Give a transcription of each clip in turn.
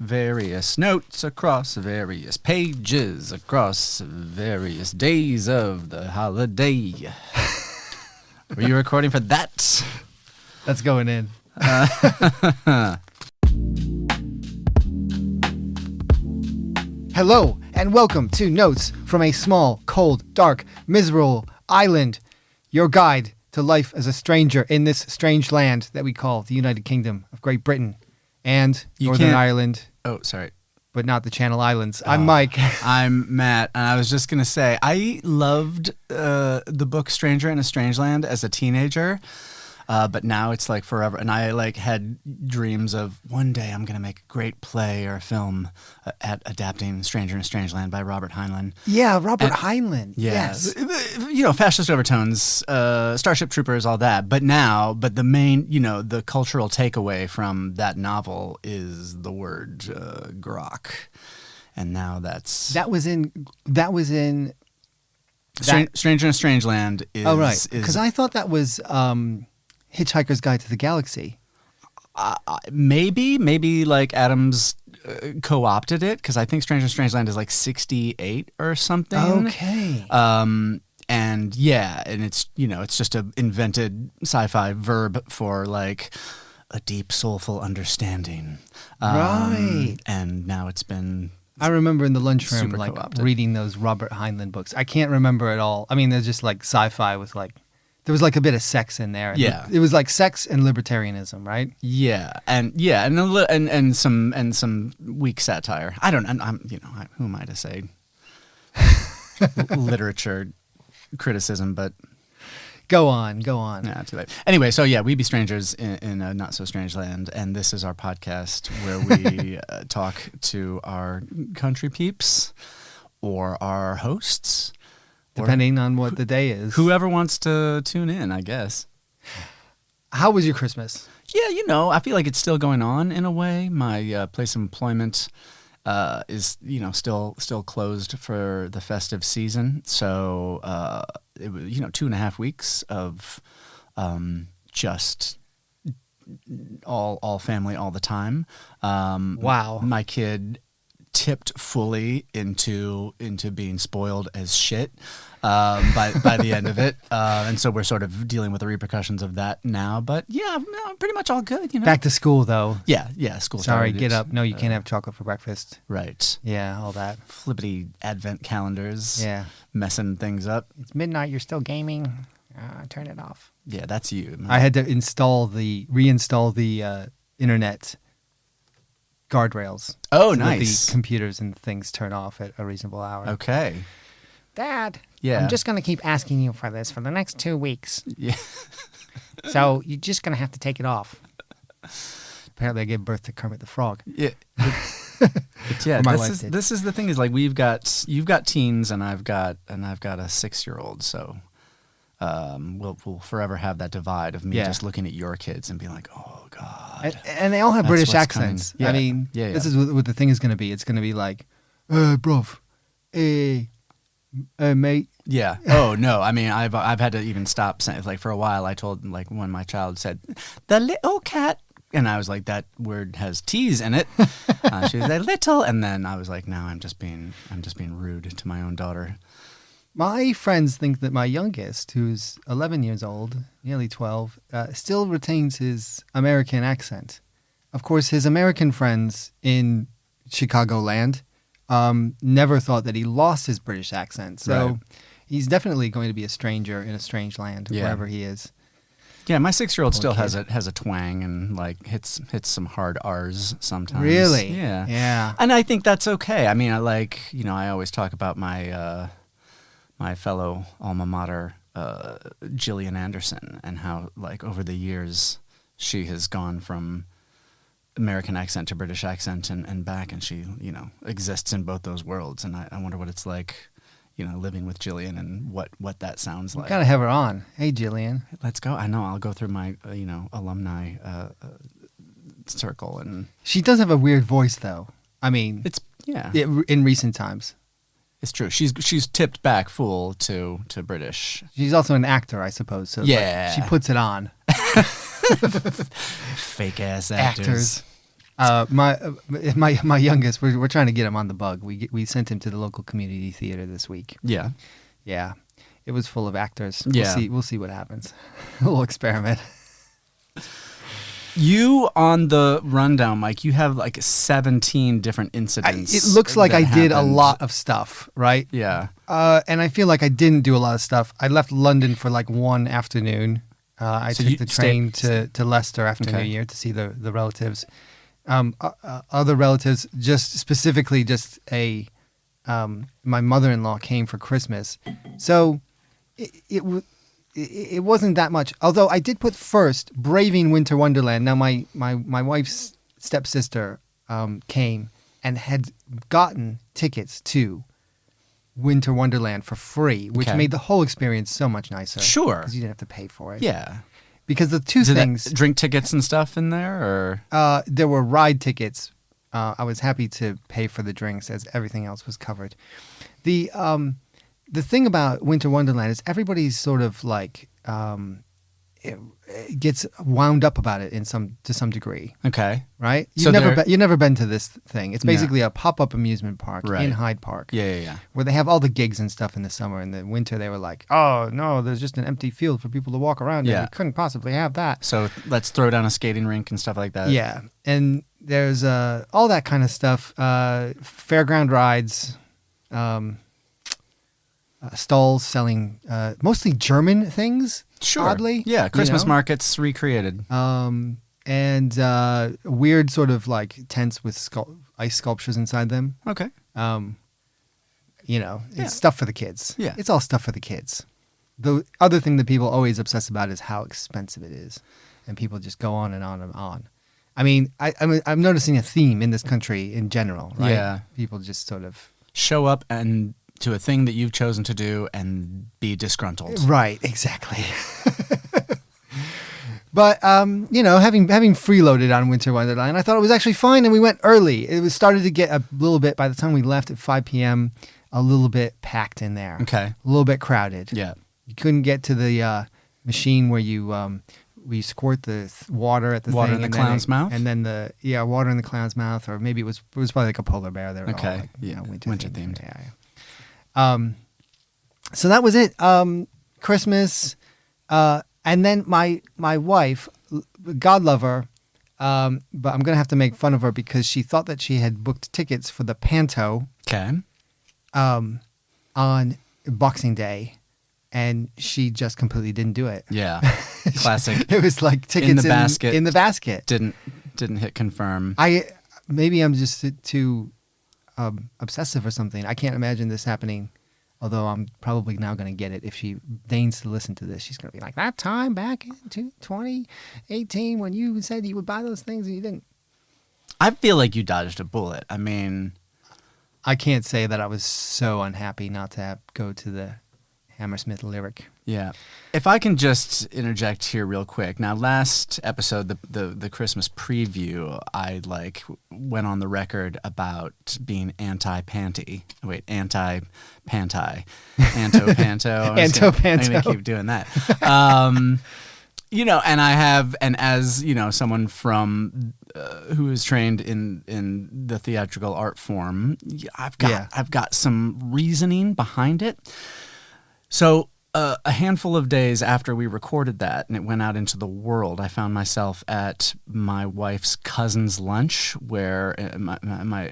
various notes across various pages across various days of the holiday. Were you recording for that? That's going in. Hello, and welcome to Notes from a Small, Cold, Dark, Miserable Island, your guide to life as a stranger in this strange land that we call the United Kingdom of Great Britain and Northern Ireland. Oh, sorry. But not the Channel Islands. I'm Mike. I'm Matt, and I was just going to say, I loved the book Stranger in a Strange Land as a teenager, but now it's like forever. And I like had dreams of one day I'm going to make a great play or a film at adapting Stranger in a Strange Land by Robert Heinlein. Yeah, Robert Heinlein. Yeah, yes. You know, fascist overtones, Starship Troopers, all that. But the main, the cultural takeaway from that novel is the word grok. And now that was in Stranger in a Strange Land is... Oh, right. Because I thought that was Hitchhiker's Guide to the Galaxy. Maybe like Adams co-opted it, because I think Stranger in a Strange Land is like 68 or something. Okay. And yeah, and it's just a invented sci-fi verb for like a deep soulful understanding. Right. And now it's been... I remember in the lunchroom like co-opted. reading those Robert Heinlein books. I can't remember it all. I mean, there's just like sci-fi with like there was like a bit of sex in there. Yeah. It was like sex and libertarianism, right? And some weak satire. I don't. I'm who am I to say literature criticism, but go on. Yeah, too late. Anyway, so yeah, we be strangers in a not so strange land, and this is our podcast where we talk to our country peeps or our hosts. Depending on what the day is. Whoever wants to tune in, I guess. How was your Christmas? Yeah, I feel like it's still going on in a way. My place of employment is, still closed for the festive season. So it was, 2.5 weeks of just all family all the time. Wow. My kid tipped fully into being spoiled as shit by the end of it, and so we're sort of dealing with the repercussions of that now. But yeah, no, pretty much all good. Back to school though. Yeah, school. Sorry, get up. No, you can't have chocolate for breakfast. Right. Yeah, all that Flippity advent calendars. Yeah, messing things up. It's midnight. You're still gaming. Turn it off. Yeah, that's you. Man. I had to reinstall the internet guardrails. Oh, so nice. That the computers and things turn off at a reasonable hour. Okay. Dad, yeah. I'm just going to keep asking you for this for the next 2 weeks. Yeah. So you're just going to have to take it off. Apparently I gave birth to Kermit the Frog. Yeah. But yeah, this is the thing is like you've got teens and I've got a 6-year-old, so we'll forever have that divide of me just looking at your kids and being like, oh God. And they all have British accents. Yeah. I mean, this is what the thing is going to be. It's going to be like, bruv, mate. Yeah. Oh no. I mean, I've had to even stop saying, like, for a while. I told, like, when my child said the little cat, and I was like, that word has T's in it. She was like little, and then I was like, no, I'm just being rude to my own daughter. My friends think that my youngest, who's 11 years old, nearly 12, still retains his American accent. Of course, his American friends in Chicagoland never thought that he lost his British accent. So he's definitely going to be a stranger in a strange land, wherever he is. Yeah, my 6-year-old still has a twang and like hits some hard R's sometimes. Really? Yeah. And I think that's okay. I mean, I always talk about my my fellow alma mater, Gillian Anderson, and how like over the years she has gone from American accent to British accent and back, and she exists in both those worlds. And I wonder what it's like, living with Gillian and what that sounds like. Gotta have her on. Hey, Gillian. Let's go. I know. I'll go through my alumni circle, and she does have a weird voice, though. I mean, in recent times. It's true. She's tipped back full to British. She's also an actor, I suppose. So yeah, she puts it on. Fake ass actors. My youngest, we're trying to get him on the bug. We sent him to the local community theater this week. Yeah. Yeah, it was full of actors. Yeah. We'll see what happens. A little experiment. You on the rundown, Mike, you have like 17 different incidents. It looks like that I did a happened. lot of stuff, right? Yeah. And I feel like I didn't do a lot of stuff. I left London for like one afternoon. I So took you the train to Leicester after Okay. New Year to see the relatives. Other relatives, just specifically just my mother-in-law came for Christmas. So it wasn't that much. Although I did put first Braving Winter Wonderland. Now my wife's stepsister came and had gotten tickets to Winter Wonderland for free, which Okay. made the whole experience so much nicer. Sure. Because you didn't have to pay for it. Yeah. Because the two Did things, that drink tickets and stuff in there, or there were ride tickets. I was happy to pay for the drinks as everything else was covered. The thing about Winter Wonderland is everybody's sort of like it gets wound up about it to some degree, okay? right? So You've never been to this thing. It's No. basically a pop-up amusement park Right. in Hyde Park. Yeah. Where they have all the gigs and stuff in the summer. In the winter, they were like, "Oh no, there's just an empty field for people to walk around. Yeah. And we couldn't possibly have that." So let's throw down a skating rink and stuff like that. Yeah, and there's all that kind of stuff. Fairground rides, stalls selling mostly German things. Sure. Oddly, Yeah. Christmas you know? markets recreated. And weird sort of like tents with ice sculptures inside them. Okay. It's Yeah. stuff for the kids. Yeah. It's all stuff for the kids. The other thing that people always obsess about is how expensive it is, and people just go on and on and on. I mean, I'm noticing a theme in this country in general, right? Yeah. People just sort of Show up and to a thing that you've chosen to do and be disgruntled. right, exactly. But having freeloaded on Winter Wonderland, I thought it was actually fine, and we went early. It was started to get a little bit by the time we left at 5 p.m. A little bit packed in there. Okay. A little bit crowded. Yeah. You couldn't get to the machine where we squirt the water at the Water thing in the and clown's mouth? and then water in the clown's mouth, or maybe it was probably like a polar bear. They were all Okay. like, Yeah. winter Winter-themed. Yeah. So that was it. Christmas, and then my wife, God love her, but I'm gonna have to make fun of her because she thought that she had booked tickets for the Panto Okay. on Boxing Day, and she just completely didn't do it. Yeah. Classic. It was like tickets In the basket. In the basket. Didn't hit confirm. Maybe I'm just too obsessive or something. I can't imagine this happening. Although I'm probably now going to get it if she deigns to listen to this. She's going to be like, "That time back in 2018 when you said you would buy those things and you didn't." I feel like you dodged a bullet. I mean, I can't say that I was so unhappy not to go to the Hammersmith Lyric. yeah. If I can just interject here real quick. Now, last episode, the Christmas preview, I went on the record about being anti-panty. Wait, anti-panty. Anto-panto. Anto-panto. I'm going to keep doing that. And I have, and as, someone from who is trained in the theatrical art form, I've got some reasoning behind it. So a handful of days after we recorded that and it went out into the world, I found myself at my wife's cousin's lunch, where my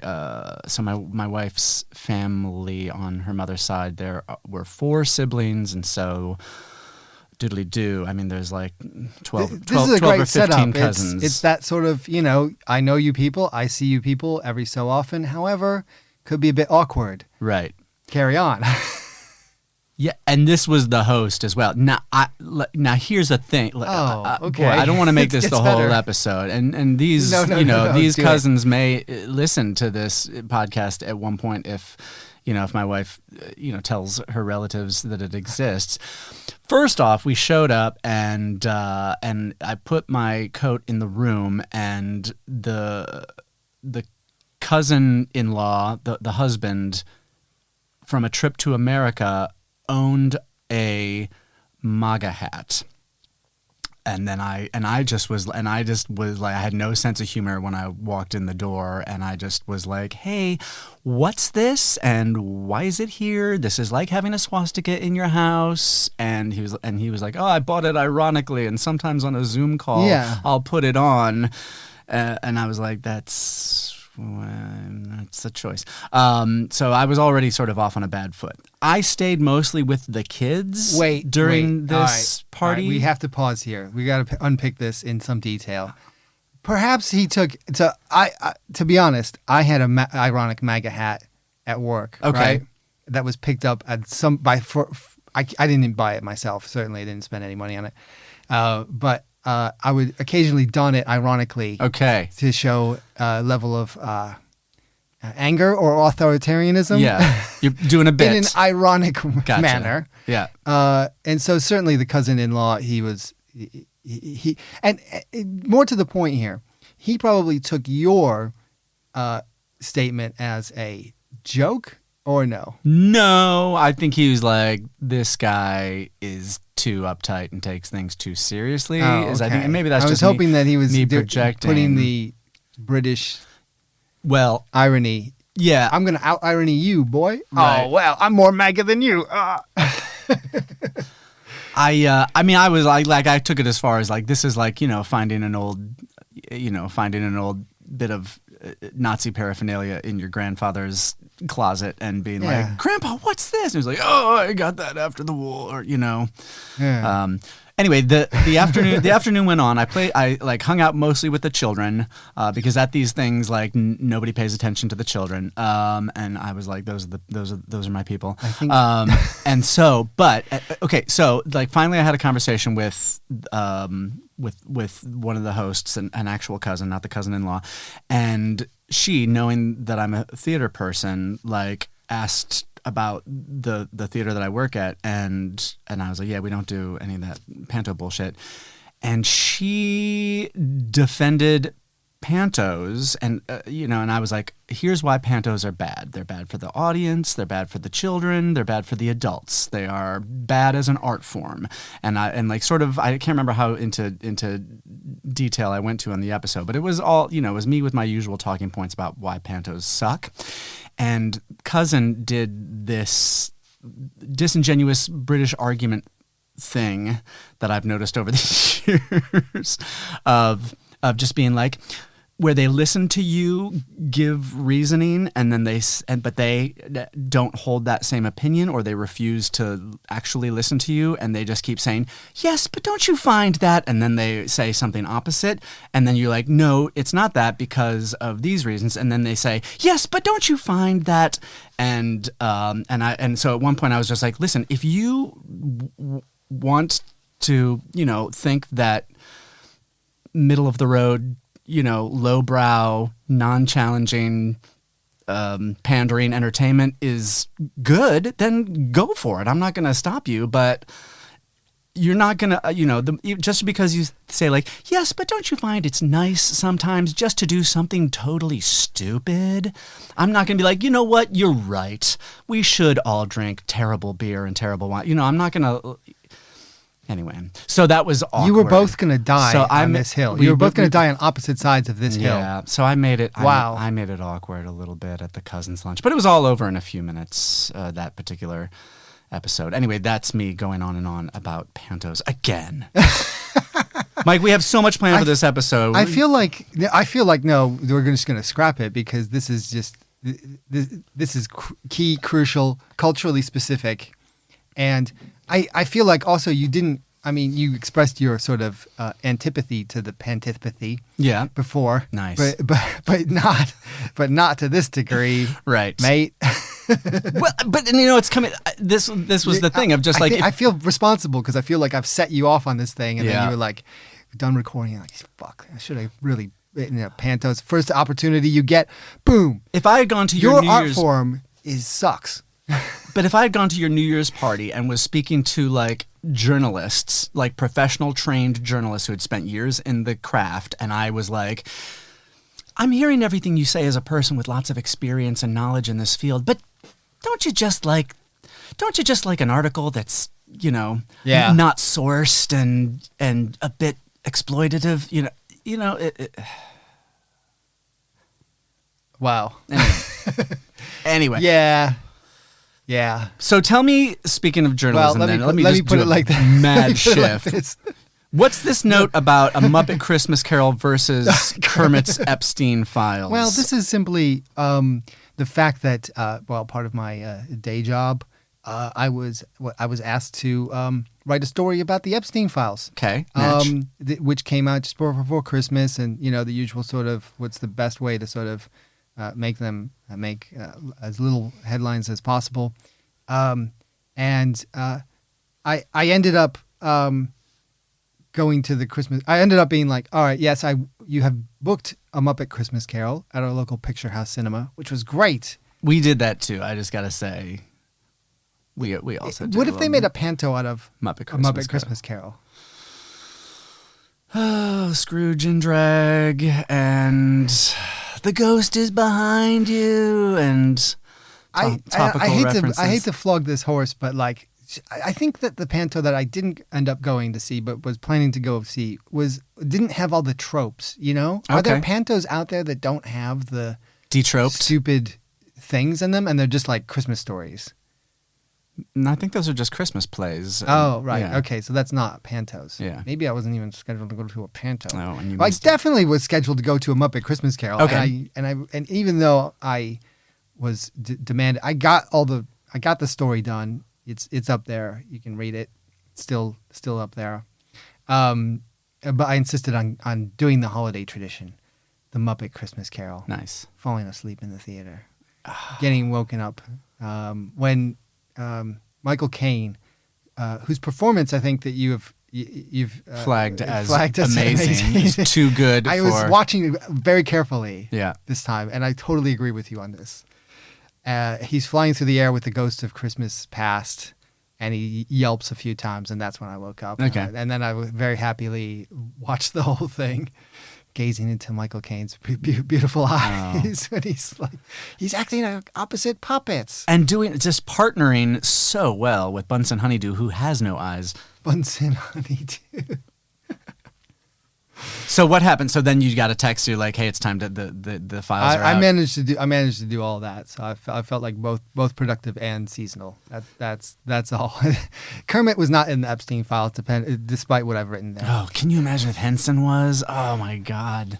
wife's family on her mother's side, there were 4 siblings, and so doodly do. I mean, there's like 12 This is a 12 or great 15 setup. cousins. It's that sort of, I know you people, I see you people every so often. However, could be a bit awkward. Right. Carry on. Yeah, and this was the host as well. Now, here's the thing. Okay. Boy, I don't want to make this It the gets whole better. episode. And these, No, these do it. cousins may listen to this podcast at one point if my wife, tells her relatives that it exists. First off, we showed up and I put my coat in the room, and the cousin-in-law, the husband from a trip to America, owned a MAGA hat. And then I just was like, I had no sense of humor when I walked in the door, and I just was like, hey, what's this? And why is it here? This is like having a swastika in your house. And he was like, oh, I bought it ironically, and sometimes on a Zoom call, I'll put it on. And I was like, that's a choice. So I was already sort of off on a bad foot. I stayed mostly with the kids during this party. All right, we have to pause here. We got to unpick this in some detail. Perhaps he took to be honest, I had an ironic MAGA hat at work. Okay. Right? That was picked up at I didn't buy it myself. Certainly, I didn't spend any money on it. But I would occasionally don it ironically. Okay. To show a level of anger or authoritarianism. Yeah, you're doing a bit in an ironic manner. Yeah. And so certainly the cousin-in-law, he and more to the point here, he probably took your statement as a joke or no? No, I think he was like, this guy is too uptight and takes things too seriously. Oh, okay. I think, and maybe that's I was just hoping that he was me projecting. putting the British irony. Yeah. I'm going to out-irony you, boy. Right. Oh, well, I'm more MAGA than you. I mean, I was like, I took it as far as like, this is like, finding an old bit of Nazi paraphernalia in your grandfather's closet and being like, Grandpa, what's this? And he was like, oh, I got that after the war, Yeah. Anyway, the afternoon went on. I hung out mostly with the children because at these things nobody pays attention to the children. And I was like, those are my people. I think and so, but okay, so finally I had a conversation with one of the hosts, an actual cousin, not the cousin-in-law, and she, knowing that I'm a theater person, asked about the theater that I work at, and I was like, yeah, we don't do any of that Panto bullshit. And she defended Pantos, and and I was like, here's why Pantos are bad. They're bad for the audience, they're bad for the children, they're bad for the adults. They are bad as an art form. And I can't remember how into detail I went to on the episode, but it was all, it was me with my usual talking points about why Pantos suck. And cousin did this disingenuous British argument thing that I've noticed over the years of just being like, where they listen to you give reasoning and then but they don't hold that same opinion, or they refuse to actually listen to you and they just keep saying, yes, but don't you find that? And then they say something opposite, and then you're like, no, it's not that because of these reasons. And then they say, yes, but don't you find that? And so at one point I was just like, listen, if you want to, think that middle of the road, lowbrow, non-challenging, pandering entertainment is good, then go for it. I'm not going to stop you, but you're not going to, just because you say yes, but don't you find it's nice sometimes just to do something totally stupid? I'm not going to be like, you know what? You're right. We should all drink terrible beer and terrible wine. I'm not going to... Anyway, so that was awkward. You were both going to die on this hill. You were both going to die on opposite sides of this hill. Yeah, so I made it. Wow. I made it awkward a little bit at the cousin's lunch, but it was all over in a few minutes, that particular episode. Anyway, that's me going on and on about Pantos again. Mike, we have so much planned for this episode. I feel like no, we're just going to scrap it because this is just this is key, crucial, culturally specific, and I feel like also you didn't. I mean, you expressed your sort of antipathy to the pantipathy. Yeah. Before. Nice. But not to this degree. Right. Mate. Well, but it's coming. This was the thing of just I feel responsible because I feel like I've set you off on this thing, and then you were like, done recording. You're like, fuck, I should have really. Pantos, first opportunity you get, boom. If I had gone to your New art Year's form sucks. But if I had gone to your New Year's party and was speaking to journalists, professional trained journalists who had spent years in the craft, and I was like, I'm hearing everything you say as a person with lots of experience and knowledge in this field, but don't you just like an article that's Yeah. not sourced and a bit exploitative. Wow. Anyway. Yeah. So tell me, speaking of journalism, Well, let me let just me put do it a like that. mad Put it like shift. this. What's this note about a Muppet Christmas Carol versus Kermit's Epstein files? Well, this is simply the fact that, part of my day job, I was asked to write a story about the Epstein files. Okay, match. Which came out just before Christmas, and the usual sort of what's the best way to sort of make them make as little headlines as possible, and I ended up going to the Christmas. I ended up being like, all right, yes, you have booked a Muppet Christmas Carol at our local Picture House Cinema, which was great. We did that too. I just gotta say, we also did. What if they made a panto out of Muppet a Muppet Christmas Carol? Oh, Scrooge and drag, and the ghost is behind you, and topical references. I hate to flog this horse, but like, I think that the panto that I didn't end up going to see, but was planning to go see, didn't have all the tropes. Are there pantos out there that don't have the detroped stupid things in them, and they're just like Christmas stories? And I think those are just Christmas plays. Oh, right. Yeah. Okay, so that's not pantos. Yeah. Maybe I wasn't even scheduled to go to a panto. Oh, and you I missed it. definitely was scheduled to go to a Muppet Christmas Carol. Okay. And even though I was demanded, I got the story done. It's up there. You can read it. It's still up there. But I insisted on doing the holiday tradition, the Muppet Christmas Carol. Nice. Falling asleep in the theater, getting woken up when Michael Caine, whose performance I think that you've flagged as amazing. It's too good. I was watching very carefully. Yeah. This time, and I totally agree with you on this. He's flying through the air with the ghost of Christmas past, and he yelps a few times, and that's when I woke up. Okay. And then I very happily watched the whole thing, gazing into Michael Caine's beautiful eyes when he's acting like opposite puppets. And just partnering so well with Bunsen Honeydew, who has no eyes. Bunsen Honeydew. So what happened? So then you got a text. You're like, "Hey, it's time to the files are out." I managed to do all that. So I felt like both productive and seasonal. That's all. Kermit was not in the Epstein files, despite what I've written there. Oh, can you imagine if Henson was? Oh my God.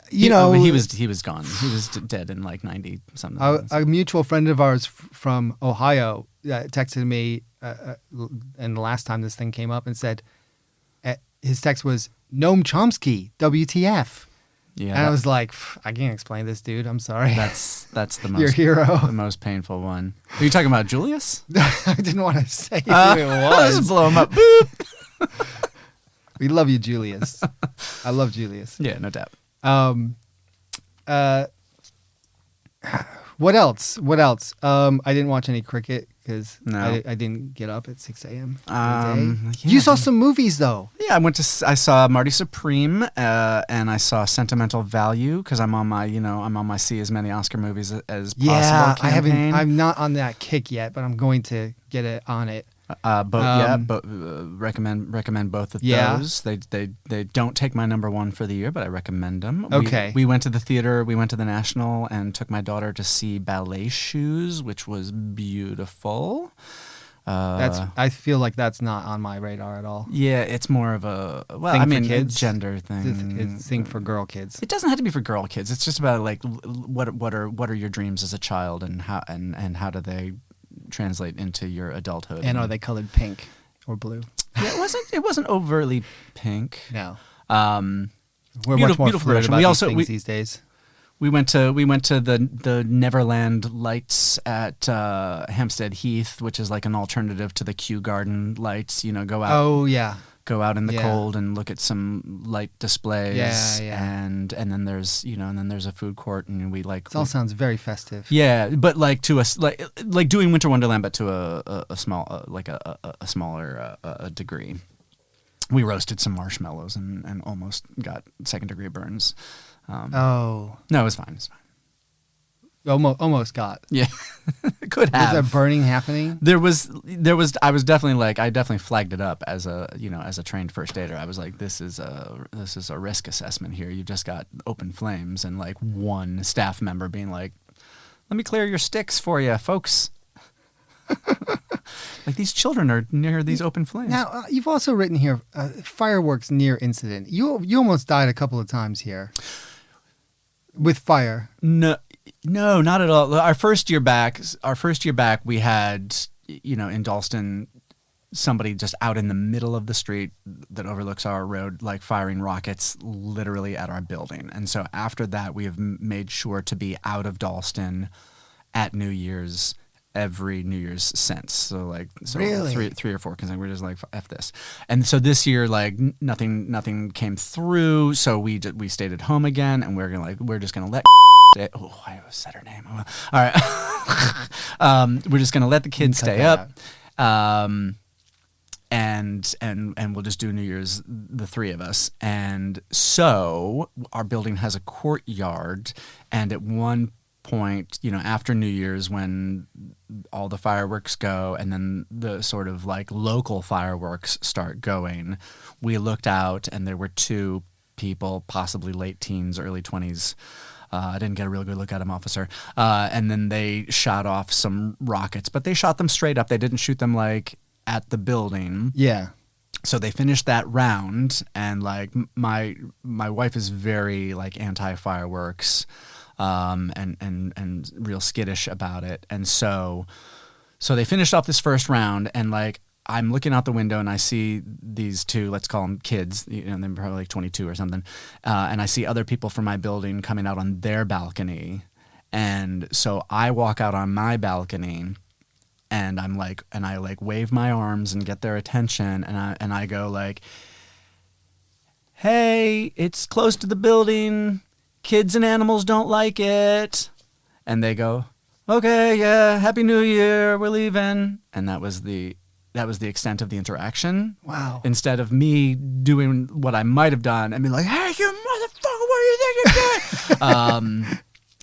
He was gone. He was dead in like 90 something. A mutual friend of ours from Ohio texted me, and the last time this thing came up, and said, his text was, Noam Chomsky, WTF. Yeah. And I was like, I can't explain this, dude. I'm sorry. That's the most your hero. The most painful one. Are you talking about Julius? I didn't want to say who it was. Just blow him up. Boop. We love you, Julius. I love Julius. Yeah, no doubt. What else? I didn't watch any cricket because No. I didn't get up at 6 a.m. Yeah. You saw some movies, though. Yeah, I saw Marty Supreme, and I saw Sentimental Value because I'm on my see as many Oscar movies as possible. Yeah, campaign. I'm not on that kick yet, but I'm going to get it on it. Recommend both of Yeah. those. They don't take my number one for the year, but I recommend them. Okay. We went to the theater. We went to the National and took my daughter to see Ballet Shoes, which was beautiful. I feel like that's not on my radar at all. Yeah, it's more of a Thing for kids? gender thing. It's a thing for girl kids. It doesn't have to be for girl kids. It's just about like what are your dreams as a child and how do they translate into your adulthood? And are they colored pink or blue? Yeah, it wasn't overtly pink. No. Beautiful We're much more fluid version. about things these days. We went to the Neverland lights at Hampstead Heath, which is like an alternative to the Kew Garden lights. Go out. Oh yeah. Go out in the Yeah. cold and look at some light displays. Yeah. And then there's a food court, and we like. It all sounds very festive. Yeah, but like to us, like doing Winter Wonderland, but to a small a smaller degree. We roasted some marshmallows and almost got second-degree burns. Oh. No, it was fine. almost got. Yeah, could Was have. there burning happening? There was. I was definitely like, I definitely flagged it up as a trained first aider. I was like, this is a risk assessment here. You've just got open flames, and like one staff member being like, let me clear your sticks for you, folks. Like, these children are near these open flames. Now, you've also written here, fireworks near incident. You almost died a couple of times here with fire. No, not at all. Our first year back, we had, in Dalston, somebody just out in the middle of the street that overlooks our road, like firing rockets literally at our building. And so after that, we have made sure to be out of Dalston at New Year's, every New Year's since. So Really? three or four, because we're just like, F this. And so this year, like, nothing came through. So we stayed at home again, and we're just gonna let. Oh, I said her name. All right. We're just gonna let the kids stay up. And we'll just do New Year's, the three of us. And so our building has a courtyard, and at one point, after New Year's, when all the fireworks go and then the sort of like local fireworks start going, we looked out and there were two people, possibly late teens, early 20s. I didn't get a real good look at him, officer. And then they shot off some rockets, but they shot them straight up. They didn't shoot them like at the building. Yeah. So they finished that round, and like my wife is very like anti-fireworks. And real skittish about it. And so they finished off this first round, and like I'm looking out the window and I see these two, let's call them kids, they're probably like 22 or something. And I see other people from my building coming out on their balcony. And so I walk out on my balcony, and I wave my arms and get their attention. And I go like, hey, it's close to the building. Kids and animals don't like it. And they go, okay, yeah, Happy New Year, we're leaving. And that was the extent of the interaction. Wow. Instead of me doing what I might have done and be like, hey, you motherfucker, what do you think you're doing?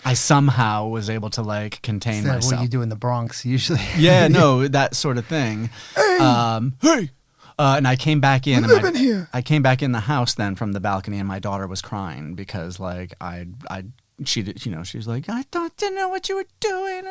I somehow was able to like contain Is that myself. what you do in the Bronx usually? Yeah, no, that sort of thing. Hey! And I came back in. I came back in the house then from the balcony, and my daughter was crying because, like, she was like, I didn't know what you were doing,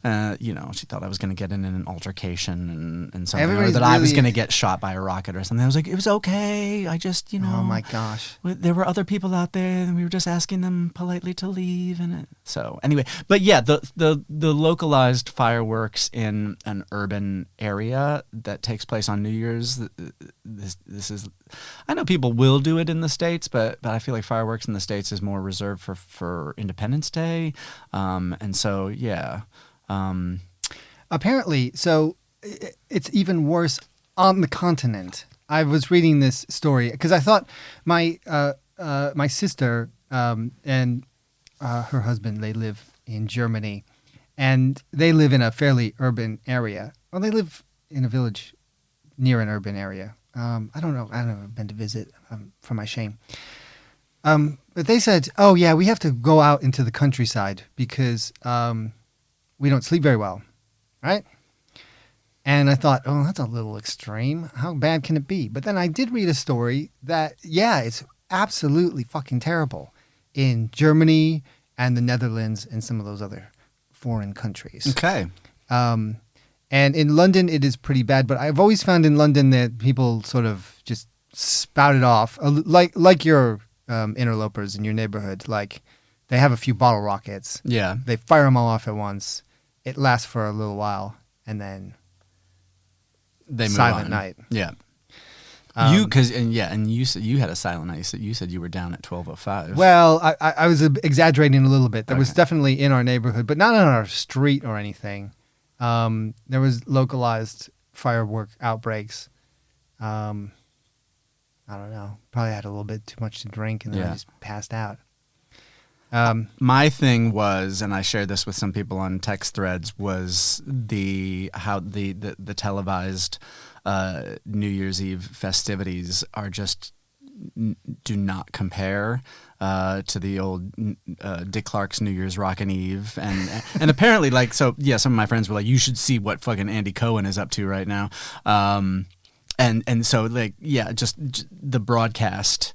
and she thought I was going to get in an altercation and something, or that I was going to get shot by a rocket or something. I was like, it was okay. I just, Oh my gosh. there were other people out there, and we were just asking them politely to leave, so anyway. But yeah, the localized fireworks in an urban area that takes place on New Year's. This is, I know people will do it in the States, but I feel like fireworks in the States is more reserved for Independence Day, and so yeah. Apparently, so it's even worse on the continent. I was reading this story because I thought my sister and her husband, they live in Germany, and they live in a fairly urban area. Well, they live in a village near an urban area. I don't know. I've never been to visit, for my shame. But they said, oh, yeah, we have to go out into the countryside because we don't sleep very well, right? And I thought, oh, that's a little extreme. How bad can it be? But then I did read a story that, yeah, it's absolutely fucking terrible in Germany and the Netherlands and some of those other foreign countries. Okay. And in London, it is pretty bad. But I've always found in London that people sort of just spout it off, like your interlopers in your neighborhood. Like, they have a few bottle rockets. Yeah. They fire them all off at once. It lasts for a little while, and then they move silent on. night. Yeah. You said you had a silent night. You said you were down at 12:05. Well, I was exaggerating a little bit. There was Okay. definitely in our neighborhood, but not on our street or anything. There was localized firework outbreaks. I don't know. Probably had a little bit too much to drink, and then I just passed out. My thing was, and I shared this with some people on text threads, was the televised New Year's Eve festivities are just do not compare to the old Dick Clark's New Year's Rockin' Eve, and apparently some of my friends were like, you should see what fucking Andy Cohen is up to right now. And so just the broadcast,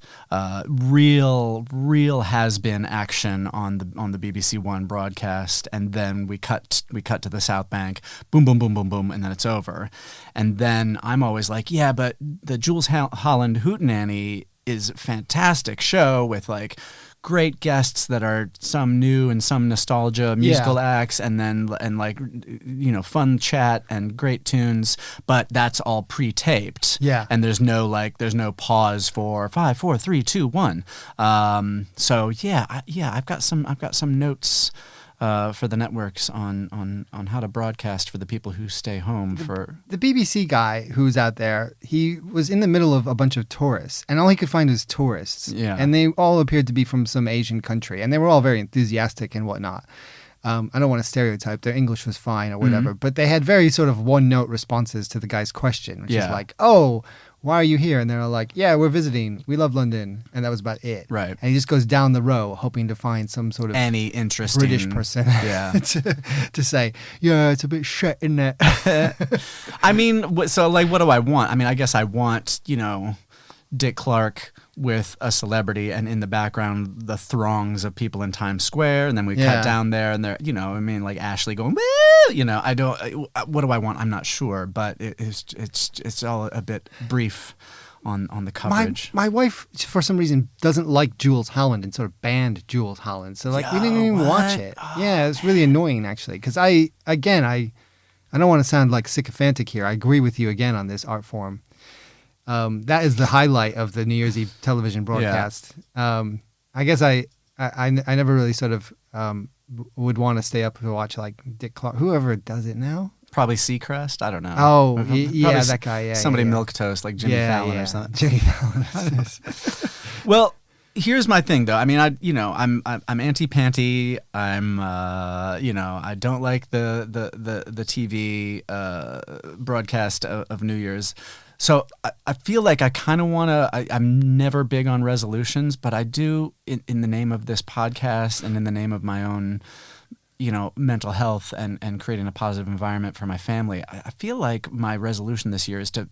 real has been action on the BBC One broadcast, and then we cut to the South Bank, boom boom boom boom boom, and then it's over. And then I'm always like, yeah, but the Jules Holland Hootenanny is a fantastic show with great guests that are some new and some nostalgia musical acts, and fun chat and great tunes, but that's all pre-taped. Yeah. And there's no pause for 5, 4, 3, 2, 1. I've got some notes for the networks on how to broadcast for the people who stay home. The BBC guy who's out there, he was in the middle of a bunch of tourists, and all he could find was tourists. Yeah. And they all appeared to be from some Asian country, and they were all very enthusiastic and whatnot. I don't want to stereotype. Their English was fine or whatever, but they had very sort of one-note responses to the guy's question, which is like, oh, why are you here? And they're all like, yeah, we're visiting. We love London. And that was about it. Right. And he just goes down the row hoping to find some sort of any interesting British person to say, yeah, it's a bit shit, isn't it? I mean, what do I want? I mean, I guess I want, Dick Clark with a celebrity, and in the background the throngs of people in Times Square, and then we cut down there, and they're Ashley going, woo! I don't. What do I want? I'm not sure, but it's all a bit brief on the coverage. My wife, for some reason, doesn't like Jules Holland and sort of banned Jules Holland, so we didn't even watch it. Yeah, it's really annoying actually, because I don't want to sound like sycophantic here. I agree with you again on this art form. That is the highlight of the New Year's Eve television broadcast. Yeah. I guess I never really sort of would want to stay up to watch Dick Clark, whoever does it now. Probably Seacrest. I don't know. Oh, yeah, that guy. Yeah, somebody milquetoast like Jimmy Fallon or something. Jimmy Fallon. Well, here's my thing though. I mean, I'm anti-panty. I don't like the TV broadcast of New Year's. So I feel like I kind of want to, I'm never big on resolutions, but I do in the name of this podcast and in the name of my own, mental health and creating a positive environment for my family. I feel like my resolution this year is to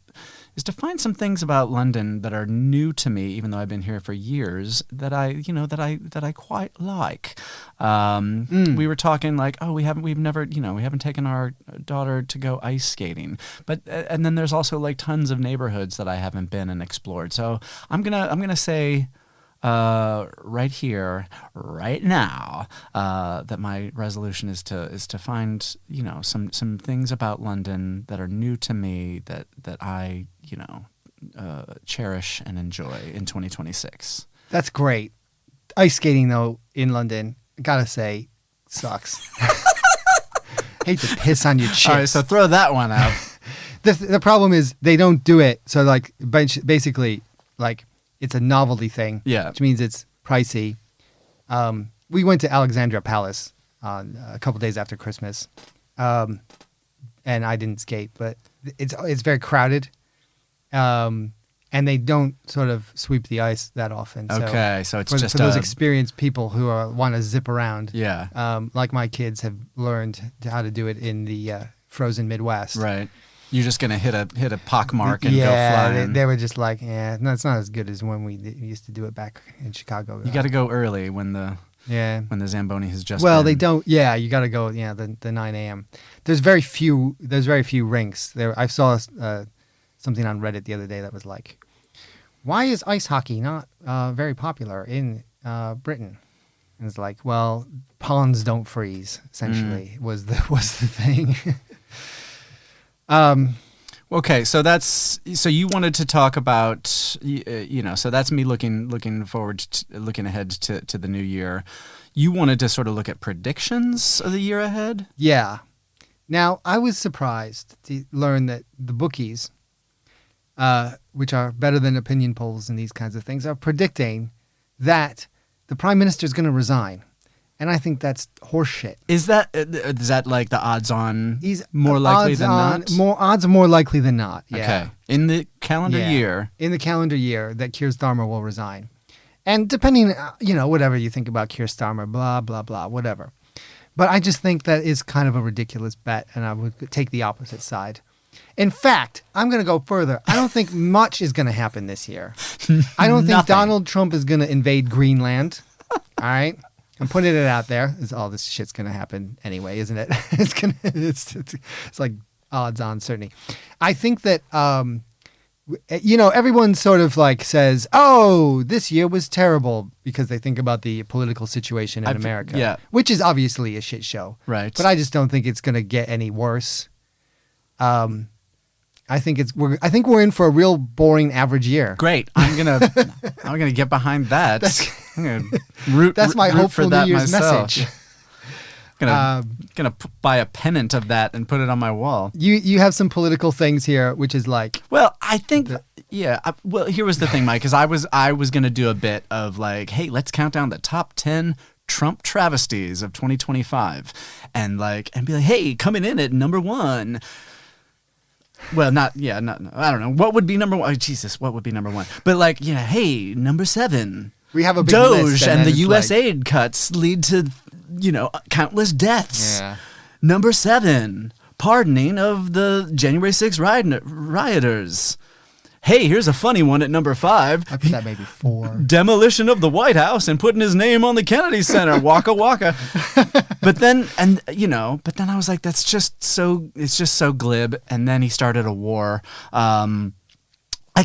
find some things about London that are new to me, even though I've been here for years, that I quite like. We were talking we haven't taken our daughter to go ice skating, but and then there's also tons of neighborhoods that I haven't been and explored. So I'm gonna say right here, right now, that my resolution is to find some things about London that are new to me that I cherish and enjoy in 2026. That's great. Ice skating though in London, gotta say, sucks. Hate to piss on your chips. All right, so throw that one out. The problem is they don't do it. So basically it's a novelty thing, which means it's pricey. We went to Alexandra Palace a couple days after Christmas, and I didn't skate, but it's very crowded, and they don't sort of sweep the ice that often. Okay, so it's for those experienced people who want to zip around. Yeah, like my kids have learned how to do it in the frozen Midwest. Right. You're just gonna hit a pock mark and go flying. They were just like, no, it's not as good as when we used to do it back in Chicago. You got to go early when the Zamboni has just. Well, been. they don't. Yeah, you got to go. Yeah, the 9 a.m. There's very few rinks there. I saw something on Reddit the other day that was like, why is ice hockey not very popular in Britain? And it's like, well, ponds don't freeze. Essentially, was the thing. Okay, so you wanted to talk about, so that's me looking forward to, looking ahead to the new year. You wanted to sort of look at predictions of the year ahead? Yeah. Now, I was surprised to learn that the bookies, which are better than opinion polls and these kinds of things, are predicting that the prime minister is going to resign. And I think that's horseshit. Is that like the odds-on? He's more likely than not. Odds are more likely than not. Yeah. Okay. In the calendar year. In the calendar year that Keir Starmer will resign. And depending, whatever you think about Keir Starmer, blah, blah, blah, whatever. But I just think that is kind of a ridiculous bet, and I would take the opposite side. In fact, I'm going to go further. I don't think much is going to happen this year. I don't think Donald Trump is going to invade Greenland. All right? I'm putting it out there. All this shit's going to happen anyway, isn't it? It's like odds-on certainty. I think that, everyone sort of like says, oh, this year was terrible because they think about the political situation in America, which is obviously a shit show. Right. But I just don't think it's going to get any worse. I think we're in for a real boring average year. Great. I'm gonna get behind that. That's my hopeful New Year's message. Gonna buy a pennant of that and put it on my wall. You have some political things here, which is like. Well, I think here was the thing, Mike, because I was gonna do a bit of like, hey, let's count down the top 10 Trump travesties of 2025, and be like, hey, coming in at number 1. Well, I don't know. What would be number 1? Oh, Jesus, what would be number 1? But hey, number 7. We have a big Doge list, and the U.S. aid cuts lead to, countless deaths. Yeah. Number 7, pardoning of the January 6th rioters. Hey, here's a funny one at number 5. I put that maybe 4. Demolition of the White House and putting his name on the Kennedy Center. Waka waka. But then I was like, it's just so glib. And then he started a war. I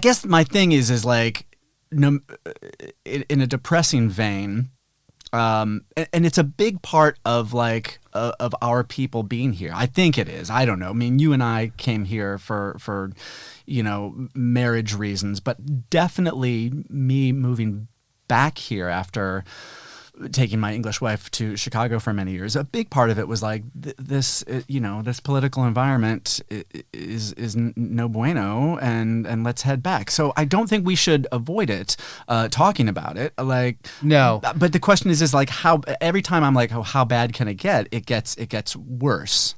guess my thing is like, in a depressing vein, and it's a big part of of our people being here. I think it is. I don't know. I mean, you and I came here for marriage reasons, but definitely me moving back here after taking my English wife to Chicago for many years. A big part of it was like this political environment is no bueno, and let's head back. So I don't think we should avoid it, talking about it. No. But the question is like how every time I'm like, oh, how bad can it get? It gets worse.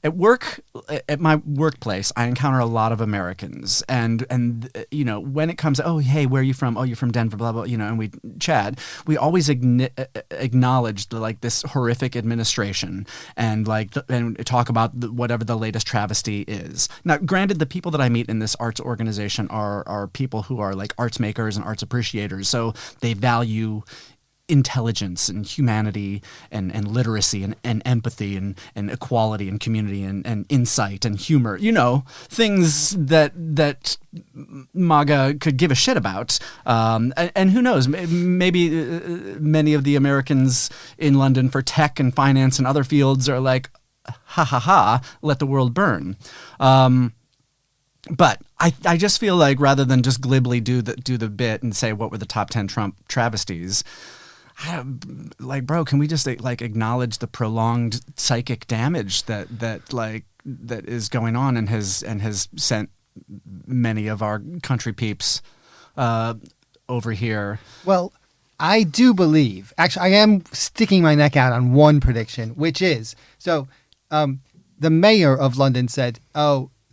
At my workplace, I encounter a lot of Americans, and when it comes, oh, hey, where are you from? Oh, you're from Denver, blah blah, and we chat. We always acknowledge this horrific administration and and talk about whatever the latest travesty is. Now, granted, the people that I meet in this arts organization are people who are like arts makers and arts appreciators, so they value intelligence and humanity and literacy and empathy and equality and community and insight and humor, things that MAGA could give a shit about. And who knows, maybe many of the Americans in London for tech and finance and other fields are like, ha ha ha, let the world burn. But I just feel like rather than just glibly do the bit and say what were the top 10 Trump travesties, bro, can we just acknowledge the prolonged psychic damage that is going on and has sent many of our country peeps over here? Well, I do believe, actually, I am sticking my neck out on one prediction, which is, the mayor of London said,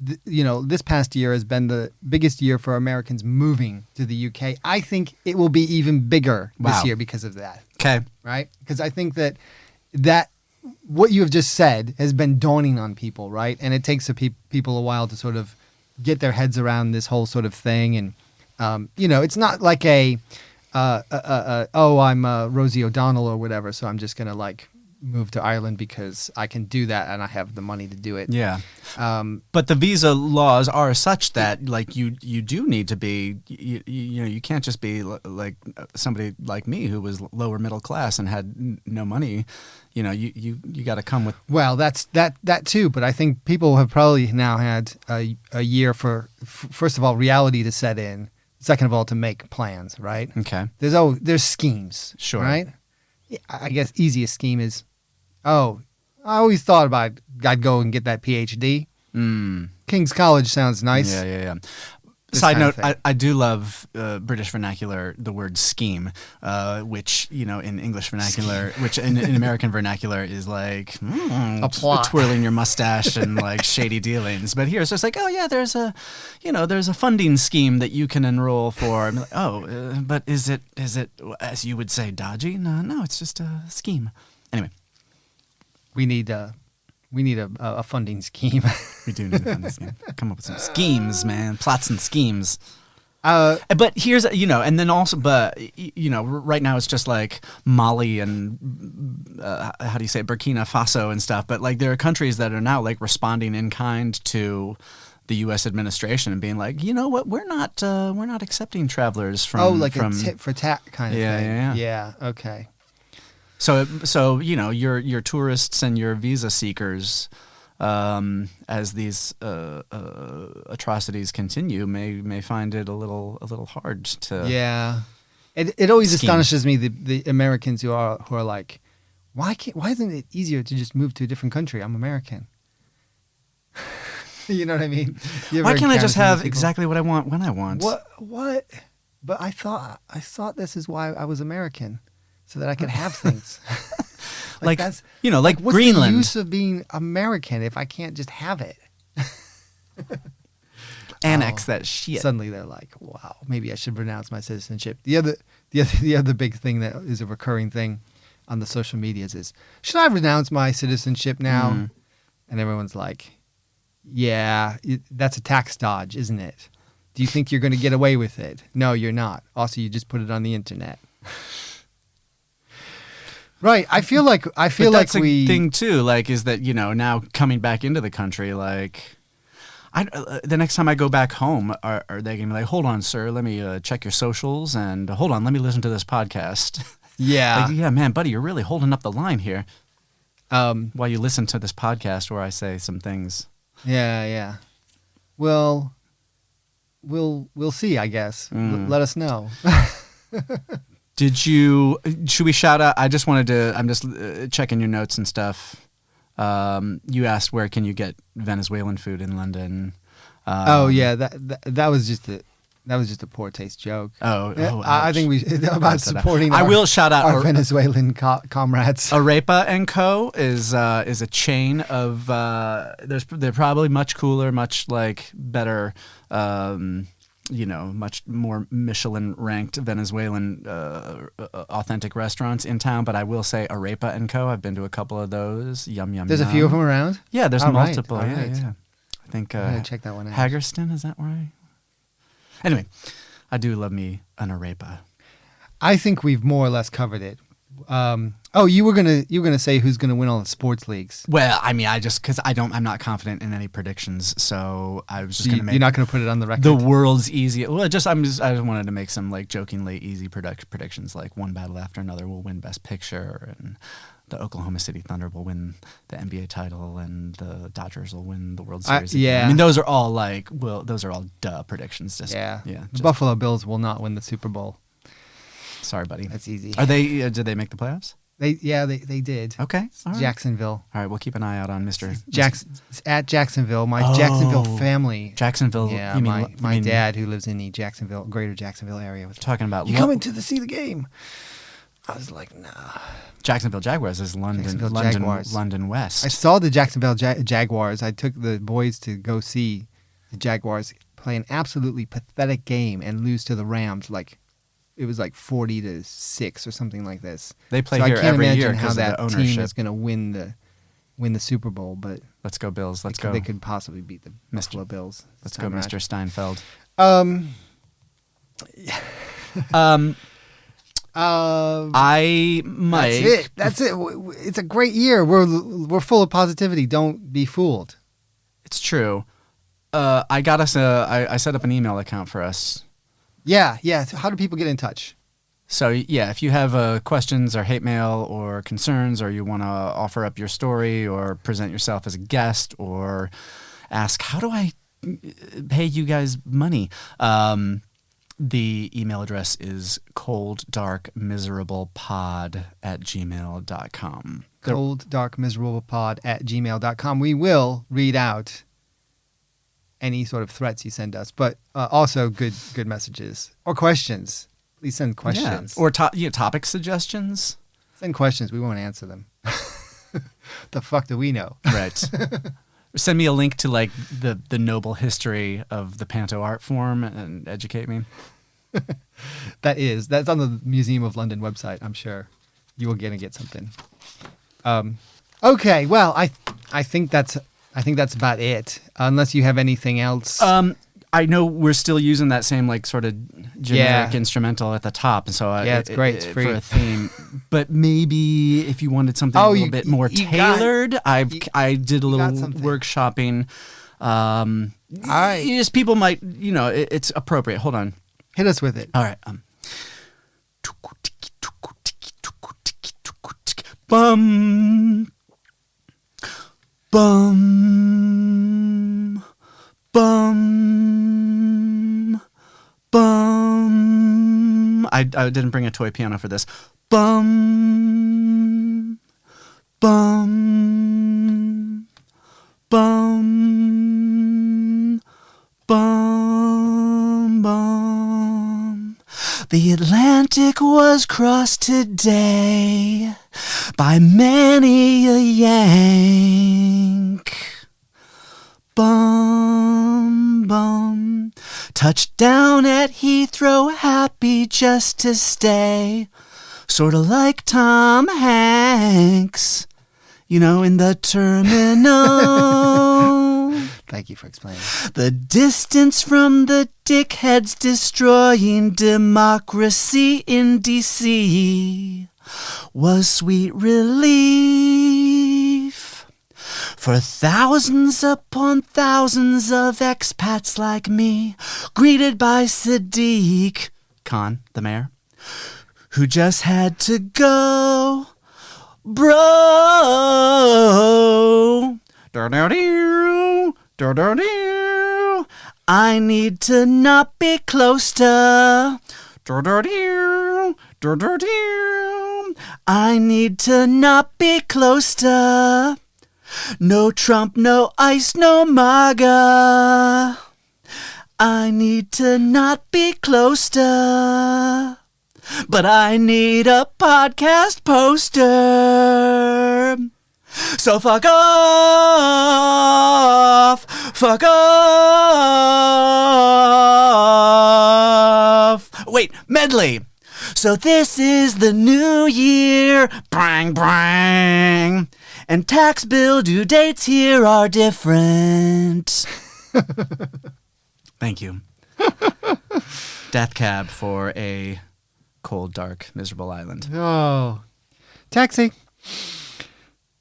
this past year has been the biggest year for Americans moving to the UK. I think it will be even bigger this year because of that. Okay. Right? Because I think that what you have just said has been dawning on people, right? And it takes people a while to sort of get their heads around this whole sort of thing. And, it's not like I'm Rosie O'Donnell or whatever, so I'm just going to move to Ireland because I can do that and I have the money to do it. Yeah. But the visa laws are such that you do need to be, you can't just be like somebody like me who was lower middle class and had no money. You got to come with. Well, that's that too. But I think people have probably now had a year for first of all, reality to set in. Second of all, to make plans, right? Okay. There's schemes. Sure. Right? I guess easiest scheme is, I always thought I'd go and get that PhD. King's College sounds nice. Yeah. Side kind of note, thing. I do love British vernacular, the word scheme, which, in English vernacular, which in American vernacular is like A plot. twirling your mustache and like shady dealings. But here it's just like, oh yeah, there's a funding scheme that you can enroll for. I'm like, but is it, as you would say, dodgy? No, it's just a scheme. Anyway, We need a funding scheme. we do need a funding scheme. Come up with some schemes, man. Plots and schemes. Uh, But here's, and then also, but, right now it's just like Mali and, how do you say it, Burkina Faso and stuff. But like there are countries that are now like responding in kind to the U.S. administration and being like, you know what, we're not accepting travelers from. a tit for tat kind of thing. Yeah. Okay. So your tourists and your visa seekers, as these atrocities continue, may find it a little hard to. Yeah. It always scheme. astonishes me the Americans who are like, why isn't it easier to just move to a different country? I'm American. You know what I mean? You Why ever can't I just encounter have these people? exactly what I want when I want? What? But I thought this is why I was American, so that I could have things. Like that's like what's Greenland. the use of being American if I can't just have it? Annex that shit. Suddenly they're like, wow, maybe I should renounce my citizenship. The other big thing that is a recurring thing on the social medias is, should I renounce my citizenship now? Mm. And everyone's like, yeah, that's a tax dodge, isn't it? Do you think you're going to get away with it? No, you're not. Also, you just put it on the internet. Right. I feel like that's we a thing too. Like, is that now coming back into the country? Like, the next time I go back home, are they gonna be like, hold on, sir, let me check your socials, and hold on, let me listen to this podcast. Yeah. Like, yeah, man, buddy, you're really holding up the line here. Um, While you listen to this podcast where I say some things. yeah. Well, we'll see, I guess. Let us know. Should we shout out? I'm just checking your notes and stuff. You asked where can you get Venezuelan food in London. Oh yeah, that was just a poor taste joke. I think we about supporting. I will shout out our Venezuelan comrades. Arepa and Co. is a chain of they're probably much cooler, much like better, much more Michelin ranked Venezuelan authentic restaurants in town. But I will say Arepa and Co. I've been to a couple of those. Yum yum. There's a few of them around. Yeah, there's All right, multiple. all right. Yeah. I think I'm gonna check that one out. Haggerston, is that where Anyway, I do love me an arepa. I think we've more or less covered it. You were gonna say who's gonna win all the sports leagues. Well, I mean, I'm not confident in any predictions, so I was just gonna make. You're not gonna put it on the record. The world's easiest. Well, I just wanted to make some like jokingly easy predictions, like one battle after another will win Best Picture, and the Oklahoma City Thunder will win the NBA title, and the Dodgers will win the World Series. Yeah. I mean, those are all duh predictions. Just the just- Buffalo Bills will not win the Super Bowl. Sorry, buddy. That's easy. Are they? Did they make the playoffs? They did. Okay. All right. Jacksonville. All right, we'll keep an eye out on Mr. At Jacksonville, my Jacksonville family. Jacksonville. Yeah, you mean, my dad, who lives in the greater Jacksonville area, was talking about you coming to see the game? I was like, nah. Jacksonville Jaguars is London West. I saw the Jacksonville Jaguars. I took the boys to go see the Jaguars play an absolutely pathetic game and lose to the Rams. Like it was like 40-6 or something like this. They play so here I can't every imagine year how because of that the ownership. team is going to win the Super Bowl, but let's go Bills. Let's go. They could possibly beat the Buffalo Bills. Let's go, Mr. Steinfeld. I might. That's it. It's a great year. We're full of positivity. Don't be fooled. It's true. I got us I set up an email account for us. Yeah. So how do people get in touch? So yeah, if you have questions or hate mail or concerns, or you want to offer up your story or present yourself as a guest or ask, how do I pay you guys money? The email address is colddarkmiserablepod@gmail.com. colddarkmiserablepod@gmail.com. We will read out any sort of threats you send us, but also good messages or questions. Please send questions. Yeah. Or topic suggestions. Send questions. We won't answer them. The fuck do we know? Right. Send me a link to like the noble history of the Panto art form and educate me. That's on the Museum of London website. I'm sure you will get something. Okay. Well, I think that's about it. Unless you have anything else. I know we're still using that same like sort of generic instrumental at the top, and so it's great. It's free for a theme. But maybe if you wanted something a little bit more tailored, I did a little workshopping. Just people might, it's appropriate. Hold on, hit us with it. All right. Bum, bum. Bum, bum. I didn't bring a toy piano for this. Bum, bum, bum, bum, bum. The Atlantic was crossed today by many a Yank. Bum, bum. Touchdown at Heathrow, happy just to stay. Sorta like Tom Hanks, in the terminal. Thank you for explaining. The distance from the dickheads destroying democracy in D.C. was sweet relief. For thousands upon thousands of expats like me, greeted by Sadiq Khan, the mayor, who just had to go, bro. I need to not be close to. I need to not be close to. No Trump, no ICE, no MAGA. I need to not be close to, but I need a podcast poster. So fuck off, fuck off. Wait, medley. So this is the new year, brang, brang. And tax bill due dates here are different. Thank you. Death cab for a cold, dark, miserable island. Oh. Taxi.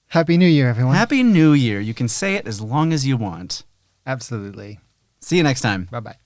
Happy New Year, everyone. Happy New Year. You can say it as long as you want. Absolutely. See you next time. Bye-bye.